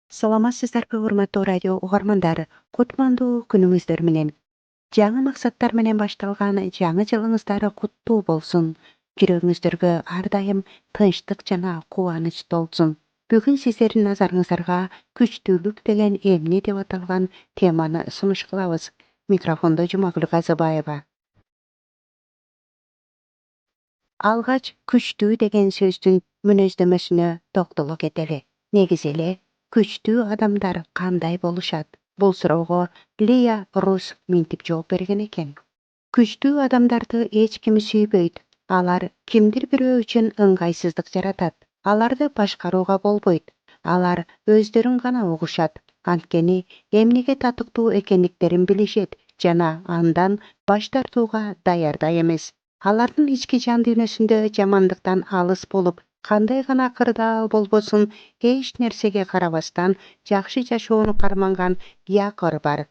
Саламатсыздарбы, урматтуу радио угармандары. Кутмандуу күнүңүздөр менен. Жаңы максаттар менен башталган жаңы жылыңыздары куттуу болсун. Жүрөгүңүздөргө ар дайым тынчтык жана кубаныч толсун. Бүгүн сиздердин назарыңыздарга күчтүүлүк деген эмне деп аталган теманы сунуш кылабыз. Микрофондо Жумагүл Казыбаева. Алгач күчтүү деген сөздүн мүнөздөмөсүнө токтоло кетели. Негизи эле күчтүү адамдар кандай болушат? Бул суроого Лия Рус минтип жооп берген экен. Күчтүү адамдарды эч ким сүйбөйт. Алар кимдир бирөө үчүн ыңгайсыздык жаратат. Аларды башкарууга болбойт. Алар өздөрүн гана угушат. Анткени эмнеге татыктуу экендиктерин билишет жана андан баш тартууга даяр да эмес. Алардын ички жан дүйнөсүндө жамандыктан алыс болуп, кандай гана кырдаал болбосун, эч нерсеге карабастан жакшы жашоону карманган якорь бар.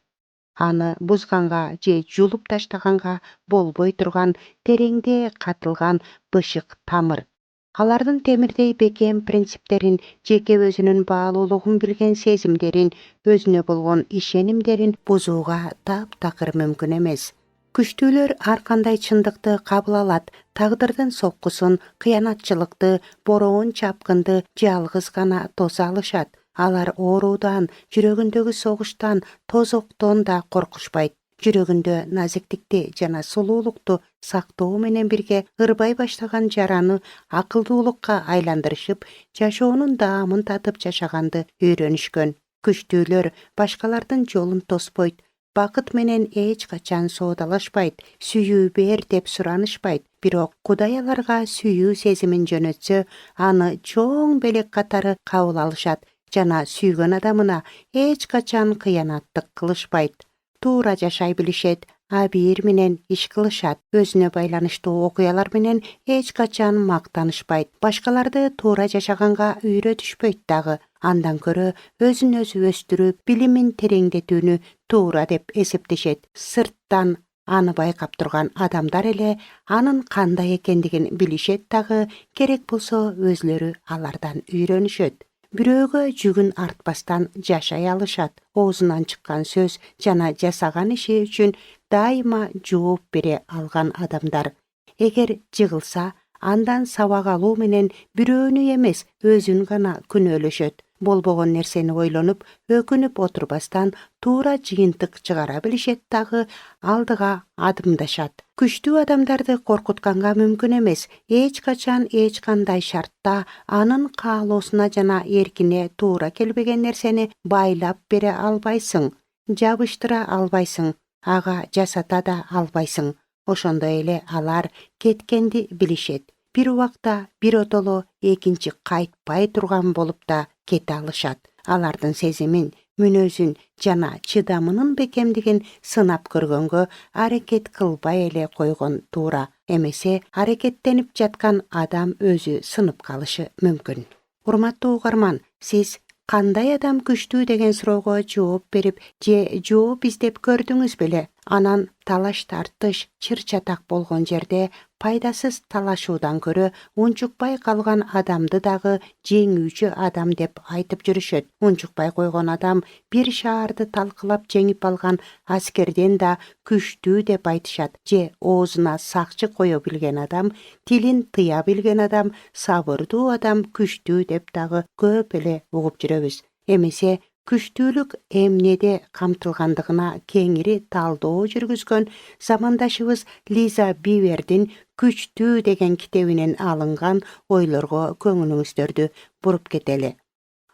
Аны бузганга же жулуп таштаганга болбой турган тереңде катылган бышык тамыр. Алардын темирдей бекем принциптерин, жеке өзүнүн баалуулугун билген сезимдерин, өзүнө болгон ишенимдерин бузууга таптакыр мүмкүн эмес. Күчтүүлөр ар кандай чындыкты кабыл алат, тагдырдын соккусун, кыянатчылыкты, бороон чапкынды жалгыз гана тосо алышат. Алар ооруудан, жүрөгүндөгү согуштан, тозоктон да коркушпайт. Жүрөгүндө назиктикти жана сулуулукту сактоо менен бирге ырбай баштаган жараны акылдуулукка айландырышып, жашоонун даамын татып жашаганды үйрөнүшкөн. Күчтүүлөр башкалардын жолун тоспойт. Бакыт менен эч качан соодалашпайт, сүйүү бер деп суранышпайт. Бирок Кудай аларга сүйүү сезимин жөнөтсө, аны чоң белек катары кабыл алышат жана сүйгөн адамына эч качан кыянаттык кылышпайт. Туура жашай билишет, абийир менен иш кылышат. Өзүнө байланыштуу окуялар менен эч качан мактанышпайт. Башкаларды туура жашаганга үйрөтүшпөйт дагы. Андан көрө өзүн өзү өстүрүп, билимин тереңдетүүнү туура деп эсептешет. Сырттан аны байкап турган адамдар эле анын кандай экендигин билишет дагы, керек болсо өзлөрү алардан үйрөнүшөт. Бирөөгө жүгүн артпастан жашай алышат. Оозунан чыккан сөз жана жасаган иши үчүн дайыма жооп бере алган адамдар. Эгер жыгылса, андан сабак алуу менен бирөөнү эмес, өзүн гана күнөөлөшөт. Болбогон нерсени ойлонуп, өкүнүп отурбастан туура жыйынтык чыгара билишет дагы, алдыга адымдашат. Күчтүү адамдарды коркутканга мүмкүн эмес. Эч качан эч кандай шартта анын каалоосуна жана эркине туура келбеген нерсени байлап бере албайсың, жабыштыра албайсың, ага жасата да албайсың. Ошондой эле алар кеткенди билишет. Бир убакта бир отоло экинчи кайтпай турган болуп да кете алышат. Алардын сезимин, мүнөзүн жана чыдамынын бекемдигин сынап көргөнгө аракет кылбай эле койгон туура. Эмесе аракеттенип жаткан адам өзү сынып калышы мүмкүн. Урматтуу угарман, сиз кандай адам күчтүү деген суроого жооп берип же жооп издеп көрдүңүз беле? Анан талаш тартыш, чыр чатак болгон жерде пайдасыз талашуудан көрө унчукпай калган адамды дагы жеңүүчү адам деп айтып жүрүшөт. Унчукпай койгон адам бир шаарды талкылап жеңип алган аскерден да күчтүү деп айтышат. Же оозуна сакчы кое билген адам, тилин тыя билген адам, сабырдуу адам күчтүү деп дагы көп эле угуп жүрөбүз. Эмесе күчтүүлүк эмнеде камтылгандыгына кеңири талдоо жүргүзгөн замандашыбыз Лиза Бивердин «Күчтүү» деген китебинен алынган ойлорго көңүлүңүздөрдү буруп кетели.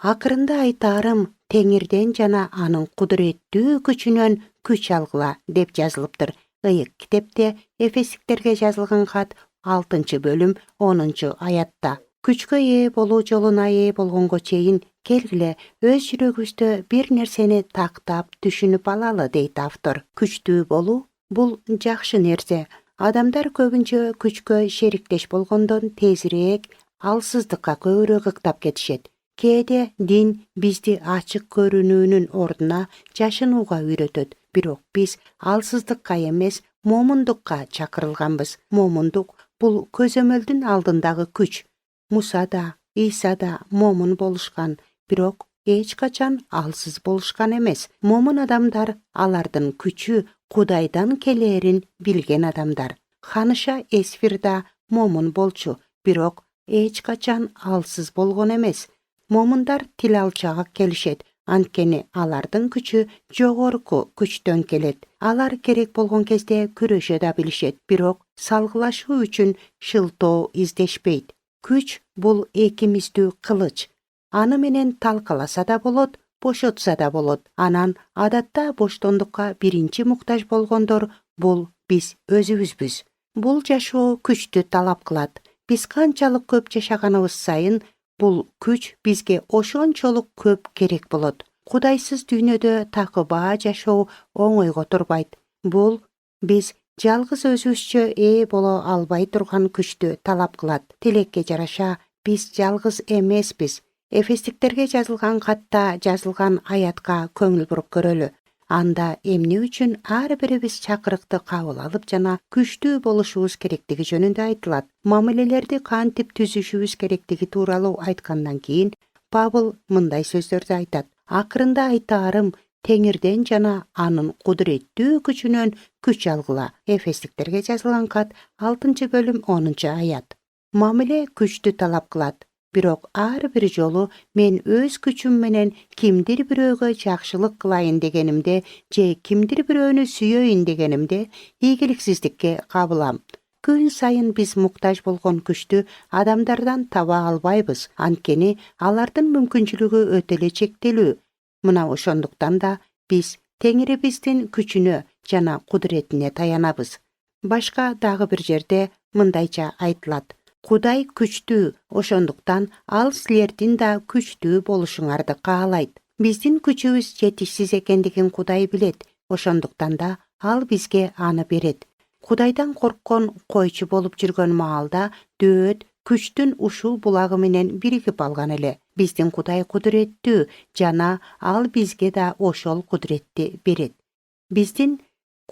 Акырында айтаарым, Теңирден жана анын кудуреттүү күчүнөн күч алгыла деп жазылыптыр. Ыйык китепте Эфесиктерге жазылган кат 6-бөлүм 10-аятта. Күчкө ээ болуу жолуна ээ болгонго чейин келгиле өз жүрөгүбүздө бир нерсени тактап түшүнүп алалы, дейт автор. Күчтүү болуу бул жакшы нерсе. Адамдар көбүнчө күчкө шериктеш болгондон тезирээк алсыздыкка көбүрөөк ыктап кетишет. Кээде дин бизди ачык көрүнүүнүн ордуна жашынууга үйрөтөт. Бирок биз алсыздыкка эмес, момундукка чакырылганбыз. Момундук бул көзөмөлдүн алдындагы күч. Муса да, Иса да момун болушкан, бирок eç kaçan alsız boluşkan emes. Momun adamдар алардын күчү Kudaydan kelerin bilgen adamдар. Hanışa esfirda momun bolçu, birok eç kaçan alsız bolgon emes. Momundar til alçağa kelişet. Antkeni alardın küçü jogorku küçtön kelet. Alar kerek bolgon kezde күрөшө da bilişet. Birok salgılaşуу üçün şıltoo izdeşpeyt. Küç bul ekimizdүү kılıç. Аны менен талкаласа да болот, boşotsa da bolot. Anan adatta boştondukka birinci muhtaç bolgondor bul biz özübüzbüz. Bul жашоо күчтү талап кылат. Biz канчалык көп жашаганыбыз сайын бул күч бизге ошончолук көп керек болот. Кудайсыз дүйнөдө такы баа жашоо оңойго турбайт. Бул биз жалгыз өзүбүзчө ээ боло албай турган күчтү талап кылат. Тилекке жараша биз жалгыз эмеспиз. Эфестиктерге жазылган катта жазылган аятка көңүл буруп көрөлү. Анда эмне үчүн ар бирибиз чакырыкты кабыл алып жана күчтүү болушубуз керектиги жөнүндө айтылат. Мамилелерди кантип түзүшүбүз керектиги тууралуу айткандан кийин Павыл мындай сөздөрдү айтат. Акырында айтаарым, Теңирден жана анын кудуреттүү күчүнөн күч алгыла. Эфестиктерге жазылган кат 6-бөлүм 10-аят. Мамиле күчтү талап кылат. Бирок ар бир жолу мен өз күчүм менен кимдир бирөөгө жакшылык кылайын дегенимде же кимдир бирөөнү сүйөйүн дегенимде ийгиликсиздикке кабылам. Күн сайын биз муктаж болгон күчтү адамдардан таба албайбыз. Анткени алардын мүмкүнчүлүгү өтө эле чектелүү. Мына ошондуктан да биз Теңирибиздин күчүнө жана кудуретине таянабыз. Башка дагы бир жерде мындайча айтылат. Кудай күчтүү, ошондуктан ал силердин да күчтүү болушуңарды каалайт. Биздин күчүбүз жетишсиз экендигин Кудай билет, ошондуктан да ал бизге аны берет. Кудайдан корккон койчу болуп жүргөн маалда дөөт күчтүн ушул булагы менен биригип алган эле. Биздин Кудай кудуреттүү жана ал бизге да ошол кудуретти берет. Биздин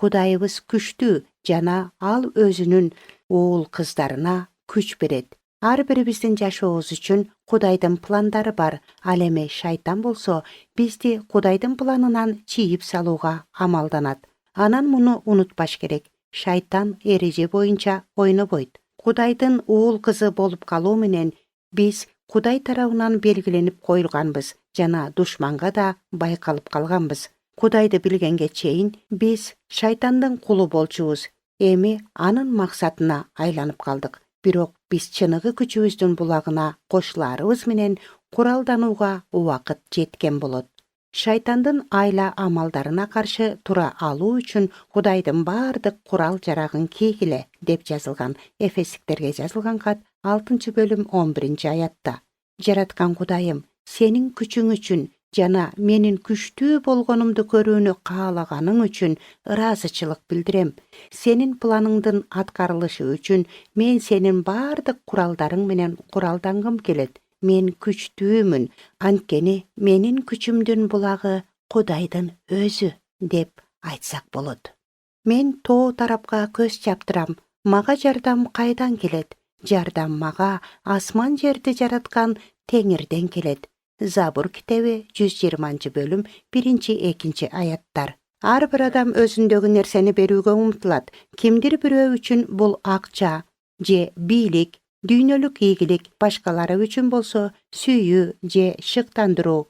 Кудайыбыз күчтүү жана ал өзүнүн уул кыздарына күч берет. Ар бирибиздин жашообуз үчүн Кудайдын пландары бар. Ал эми шайтан болсо, бизди Кудайдын планынан чийип салууга амалданат. Анан муну унутпаш керек. Шайтан эреже боюнча ойнобойт. Кудайдын уул кызы болуп калуу менен биз Кудай тарабынан белгиленип коюлганбыз жана душманга да байкалып калганбыз. Кудайды билгенге чейин биз шайтандын кулу болчубуз. Эми анын максатына айланып калдык. Бирок биз чыныгы күчүбүздүн булагына кошуларыбыз менен куралданууга убакыт жеткен болот. Шайтандын айла амалдарына каршы тура алуу үчүн Кудайдын бардык курал-жарагын кийгиле деп жазылган Эфестиктерге жазылган кат 6-бөлүм 11-аятта. Жараткан Кудайым, сенин күчүң үчүн жана менин күчтүү болгонумду көрүүнү каалаганың үчүн ыраазычылык билдирем. Сенин планыңдын аткарылышы үчүн мен сенин бардык куралдарың менен куралдангым келет. Мен күчтүүмүн, анткени менин күчүмдүн булагы Кудайдын өзү деп айтсак болот. Мен тоо тарапка көз чаптырам. Мага жардам кайдан келет? Жардам мага асман жерди жараткан Теңирден келет. Забур китеби 120-бөлүм 1-2 аяттар. Ар бир адам өзүндөгү нерсени берүүгө умтулат. Кимдир бирөө үчүн бул акча же бийлик, дүйнөлүк ийгилик, башкалары үчүн болсо сүйүү же шыктандыруу.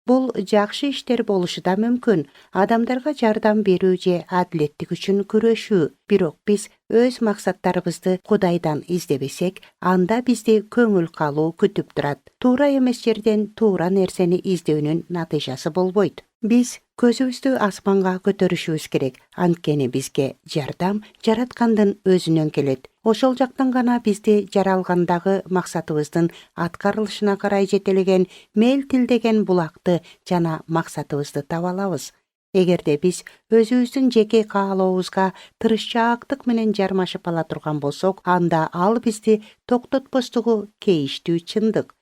Бул жакшы иштер болушу да мүмкүн. Адамдарга жардам берүү же адилеттик үчүн күрөшүү. Бирок биз өз максаттарыбызды Кудайдан издебесек, анда бизди көңүл калуу күтүп турат. Туура эмес жерден туура нерсени издөөнүн натыйжасы болбойт. Биз көзүбүздү асманга көтөрүшүбүз керек. Анткени бизге жардам жараткандын өзүнөн келет. Ошол жактан гана бизди жаралгандагы максатыбыздын аткарылышына карай жетелеген мелтилдеген булакты жана максатыбызды таба алабыз. Эгерде биз өзүбүздүн жеке каалообузга тырышчаактык менен жармашып ала турган болсок, анда ал бизди токтотпостугу кейиштүү чындык.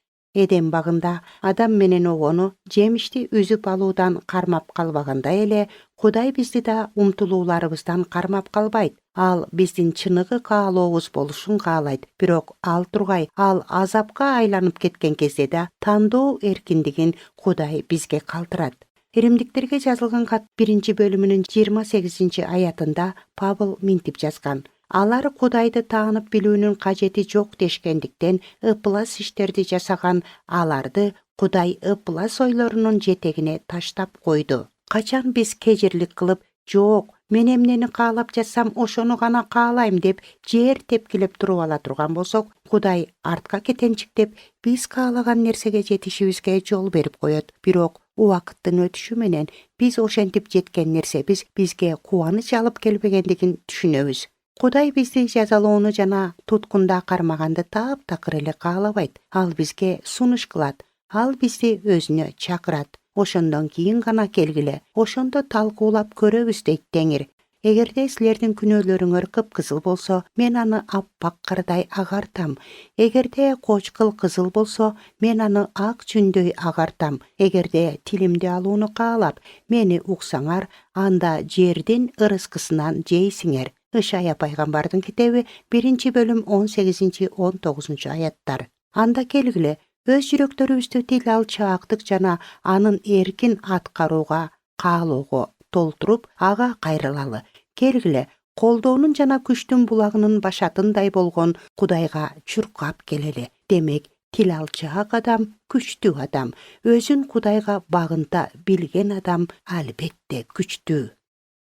Эдем багында адам менен огону жемишти үзүп алуудан кармап калбагандай эле Кудай бизди да умтулууларыбыздан кармап калбайт. Ал биздин чыныгы каалообуз болушун каалайт. Бирок ал тургай, ал азапка айланып кеткен кезде да тандоо эркиндигин Кудай бизге калтырат. Римдиктерге жазылган кат 1-бөлүмүнүн 28-аятында Павыл минтип жазган: Алар Кудайды таанып билүүнүн кажети жок дешкендиктен ыплас иштерди жасаган аларды Кудай ыплас ойлорунун жетегине таштап койду. Качан биз кежирлик кылып, жок, мен эмнени каалап жатсам ошону гана каалайм деп жер тепкилеп туруп ала турган болсок, Кудай артка кетенчиктеп биз каалаган нерсеге жетишибизге жол берип коет. Бирок убакыттын өтүшү менен биз ошентип жеткен нерсебиз бизге кубаныч алып келбегендигин түшүнөбүз. Кудай бизди жазалоону жана туткунда кармаганды таптакыр эле каалабайт. Ал бизге сунуш кылат. Ал бизди өзүнө чакырат. Ошондон кийин гана келгиле, ошондо талкуулап көрөбүз дейт Теңир. Эгерде силердин күнөөлөрүңөр кыпкызыл болсо, мен аны аппак кардай агартам. Эгерде кочкул кызыл болсо, мен аны ак жүндөй агартам. Эгерде тилимди алууну каалап, мени уксаңар, анда жердин ырыскысынан жейсиңер. Ышая пайгамбардын китеби 1-бөлүм 18-19 аяттар. Анда келгиле, өз жүрөктөрүбүздү тил алчаактык жана анын эркин аткарууга каалоого толтуруп, ага кайрылалы. Келгиле, колдоонун жана күчтүн булагынын башатындай болгон Кудайга чуркап келели. Демек, тил алчаак адам күчтүү адам, өзүн Кудайга багынта билген адам албетте күчтүү.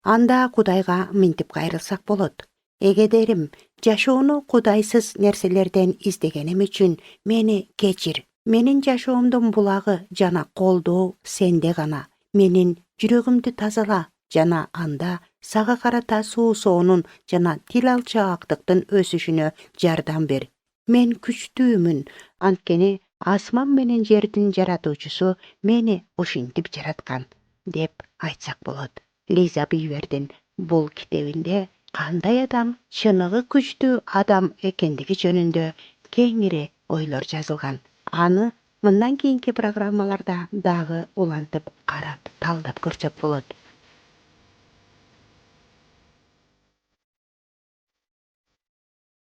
Анда Кудайга минтип кайрылсак болот. Эгедерим, жашоону кудайсыз нерселерден издегеним үчүн мени кечир. Менин жашоомдун булагы жана колдоо сенде гана. Менин жүрөгүмдү тазала жана анда сага карата суусоонун жана тил алчаактыктын өсүшүнө жардам бер. Мен күчтүүмүн, анткени асман менен жердин жаратуучусу мени ушинтип жараткан, деп айтсак болот. Лиза Бивердин бул китебинде кандай адам чыныгы күчтүү адам экендиги жөнүндө кеңири ойлор жазылган. Аны мындан кийинки программаларда дагы улантып карап, талдап көрсөк болот.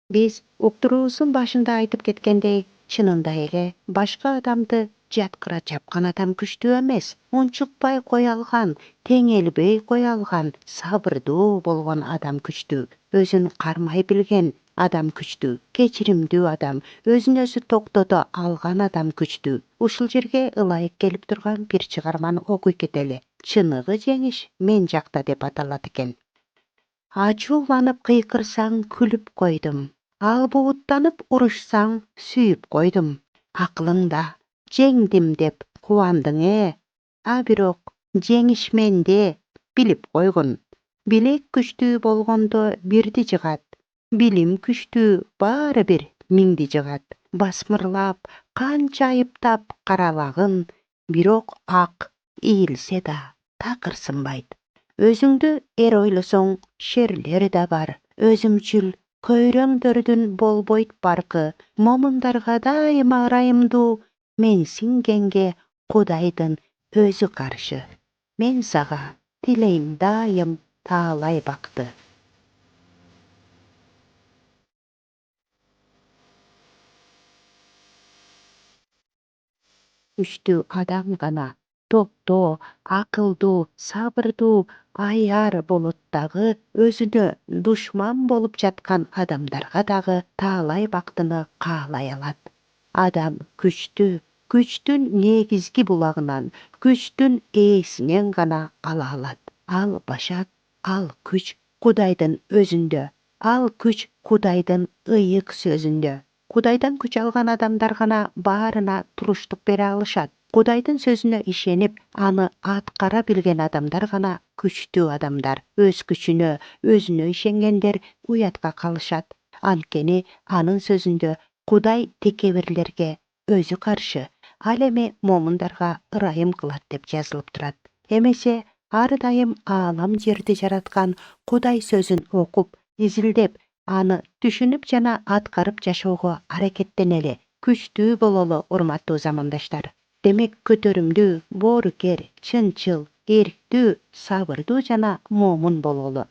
Биз уктуруубуздун башында айтып кеткендей, чынында эле башка адамды жаткыра чапкан адам күчтүү эмес. Унчукпай кое алган, теңелбей кое алган, сабырдуу болгон адам күчтүү. Өзүн кармай билген адам күчтүү. Кечиримдүү адам, өзүн өзү токтото алган адам күчтүү. Ушул жерге ылайык келип турган бир чыгарманы окуй кетели. Чыныгы жеңиш мен жакта деп аталат экен. Ачууланып кыйкырсаң күлүп койдум. Албууттанып урушсаң сүйүп койдум. Акылыңда жеңдим деп кубандың А бирок жеңиш менде билип койгун. Билек күчтүү болгондо бирди жыгат. Билим күчтүү баары бир миңди жыгат. Басмырлап, канча айыптап каралагын, бирок ак ийилсе да такыр сынбайт. Өзүңдү эр ойлосоң, шерлер да бар. Өзүмчүл көйрөңдөрдүн болбойт баркы. Момундарга дайыма ырайымдуу, менсингенге Кудайдын өзү каршы. Мен сага тилейм дайым таалай бакты. Күчтүү адам гана топтоо, акылдуу, сабырдуу, аяр болот дагы өзүнө душман болуп жаткан адамдарга дагы таалай бактыны каалай алат. Адам күчтүү, күчтүн негизги булагынан, күчтүн ээсинен гана ала алат. Ал башат, ал күч Кудайдын өзүндө. Ал күч Кудайдын ыйык сөзүндө. Кудайдан күч алган адамдар гана баарына туруштук бере алышат. Кудайдын сөзүнө ишенип, аны аткара билген адамдар гана күчтүү адамдар. Өз күчүнө, өзүнө ишенгендер уятка калышат. Анткени анын сөзүндө Кудай текебирлерге өзү каршы, ал эми момундарга ырайым кылат деп жазылып турат. Эмесе ар дайым аалам жерди жараткан Кудай сөзүн окуп, изилдеп, аны түшүнүп жана аткарып жашоого аракеттенели. Küçtүү bololu urmattуу zamandaşlar. Demek kötörümdүү, boruker, çınçıl, erktүү, sabırdуу jana momun bololu.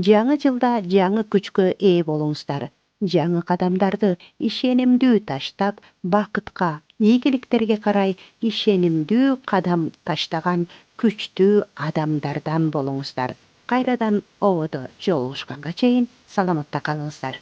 Жаңы жылda жаңы күчкө ээ болуңуздар. Жаңы кадамдарды ишенимдүү таштап, бакытка, ийгиликтерге карай ишенимдүү кадам таштаган күчтүү адамдардан болуңуздар. Кайрадан ободо жолугушканга чейин саламатта калыңыздар.